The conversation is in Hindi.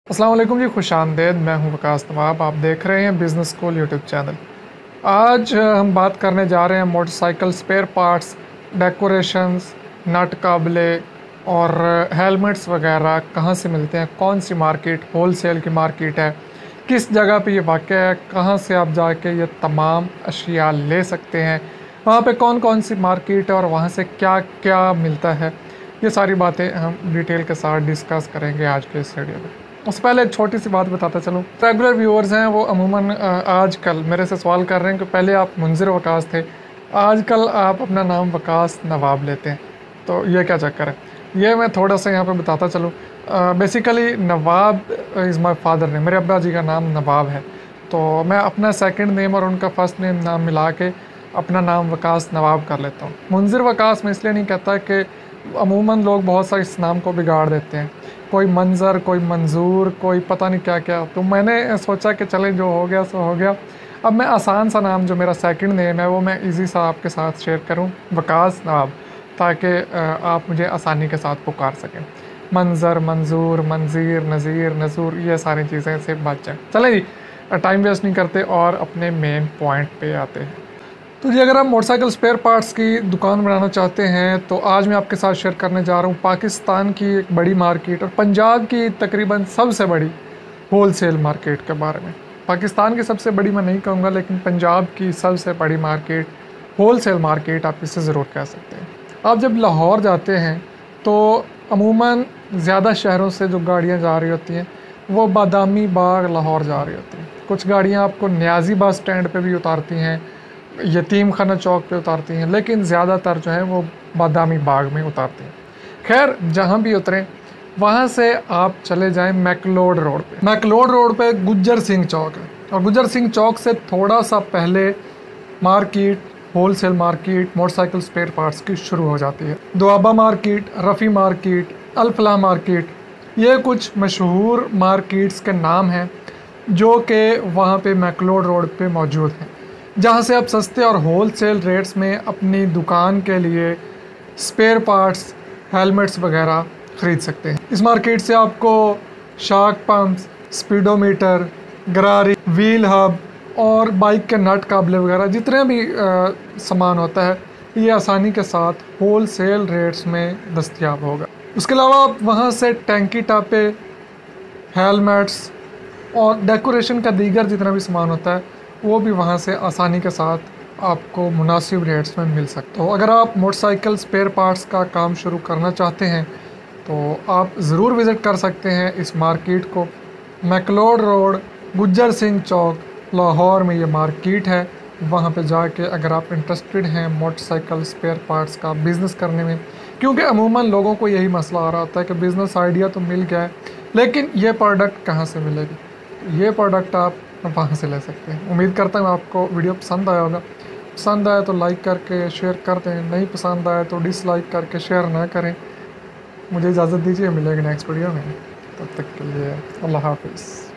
अस्सलाम वालेकुम जी, खुशामदीद। मैं हूं वकास नवाब। आप देख रहे हैं बिज़नेस स्कूल यूट्यूब चैनल। आज हम बात करने जा रहे हैं मोटरसाइकिल स्पेयर पार्ट्स, डेकोरेशंस, नट काबले और हेलमेट्स वगैरह कहां से मिलते हैं, कौन सी मार्केट होलसेल की मार्केट है, किस जगह पे ये वाक़ है, कहां से आप जाके ये तमाम अशिया ले सकते हैं, वहां पे कौन कौन सी मार्केट है और वहां से क्या क्या मिलता है। ये सारी बातें हम डिटेल के साथ डिस्कस करेंगे आज के इस वीडियो में। उससे पहले एक छोटी सी बात बताता चलूँ। रेगुलर व्यूअर्स हैं वो अमूमन आजकल मेरे से सवाल कर रहे हैं कि पहले आप मुंजिर वकास थे, आजकल आप अपना नाम वकास नवाब लेते हैं, तो ये क्या चक्कर है। ये मैं थोड़ा सा यहाँ पे बताता चलूँ। Basically Nawab is my father name, मेरे अब्बा जी का नाम नवाब है, तो मैं अपना सेकंड नेम और उनका फर्स्ट नेम नाम मिला के अपना नाम वकास नवाब कर लेता हूँ। मुंजिर वकास मैं इसलिए नहीं कहता कि अमूमन लोग बहुत सारे इस नाम को बिगाड़ देते हैं, कोई मंज़र, कोई मंजूर, कोई पता नहीं क्या क्या। तो मैंने सोचा कि चले जो हो गया सो हो गया। अब मैं आसान सा नाम जो मेरा सेकंड नेम है वो मैं इजी सा आपके साथ शेयर करूं, वकास नवाब, ताकि आप मुझे आसानी के साथ पुकार सकें। मंज़र, मंजूर, मंजीर, नज़ीर, नज़ूर, ये सारी चीज़ें से बच जाएँ। चलें जी, टाइम वेस्ट नहीं करते और अपने मेन पॉइंट पे आते हैं। तो जी, अगर आप मोटरसाइकिल स्पेयर पार्ट्स की दुकान बनाना चाहते हैं तो आज मैं आपके साथ शेयर करने जा रहा हूँ पाकिस्तान की एक बड़ी मार्केट और पंजाब की तकरीबन सबसे बड़ी होलसेल मार्केट के बारे में। पाकिस्तान की सबसे बड़ी मैं नहीं कहूँगा, लेकिन पंजाब की सबसे बड़ी मार्केट, होलसेल मार्केट आप इसे ज़रूर कह सकते हैं। आप जब लाहौर जाते हैं तो अमूमन ज़्यादा शहरों से जो गाड़ियाँ जा रही होती हैं वो बादामी बाग लाहौर जा रही होती हैं। कुछ गाड़ियाँ आपको न्याजी बस स्टैंड पर भी उतारती हैं, यतीम खाना चौक पे उतारती हैं, लेकिन ज़्यादातर जो है वो बादामी बाग में उतारती हैं। खैर, जहाँ भी उतरें वहाँ से आप चले जाएं मैकलोड रोड पे। मैकलोड रोड पे गुज्जर सिंह चौक है और गुज्जर सिंह चौक से थोड़ा सा पहले market, wholesale market motorcycle spare parts की शुरू हो जाती है। Doaba market, Rafi market, Al Falah market, ये कुछ मशहूर मार्केट्स के नाम हैं जो कि वहाँ पे मैकलोड रोड पे मौजूद हैं, जहाँ से आप सस्ते और होलसेल रेट्स में अपनी दुकान के लिए स्पेयर पार्ट्स, हेलमेट्स वगैरह ख़रीद सकते हैं। इस मार्केट से आपको शार्क पम्प्स, स्पीडोमीटर, गरारी, व्हील हब और बाइक के नट काबले वगैरह जितने भी सामान होता है ये आसानी के साथ होलसेल रेट्स में दस्तयाब होगा। उसके अलावा आप वहाँ से टैंकी टापे, हेलमेट्स और डेकोरेशन का दीगर जितना भी सामान होता है वो भी वहाँ से आसानी के साथ आपको मुनासिब रेट्स में मिल सकता हो। अगर आप मोटरसाइकिल स्पेयर पार्ट्स का काम शुरू करना चाहते हैं तो आप ज़रूर विज़िट कर सकते हैं इस मार्केट को। मैकलोड रोड, गुज्जर सिंह चौक, लाहौर में ये मार्केट है। वहाँ पे जाके अगर आप इंटरेस्टेड हैं मोटरसाइकिल स्पेयर पार्ट्स का बिज़नेस करने में, क्योंकि अमूमन लोगों को यही मसला आ रहा होता है कि बिज़नेस आइडिया तो मिल गया है लेकिन ये प्रोडक्ट कहाँ से मिलेगी। ये प्रोडक्ट आप वहाँ से ले सकते हैं। उम्मीद करता हूँ आपको वीडियो पसंद आया होगा। पसंद आया तो लाइक करके शेयर कर दें, नहीं पसंद आया तो डिसलाइक करके शेयर ना करें। मुझे इजाज़त दीजिए, मिलेगी नेक्स्ट वीडियो में। तब तक के लिए अल्लाह हाफिज़।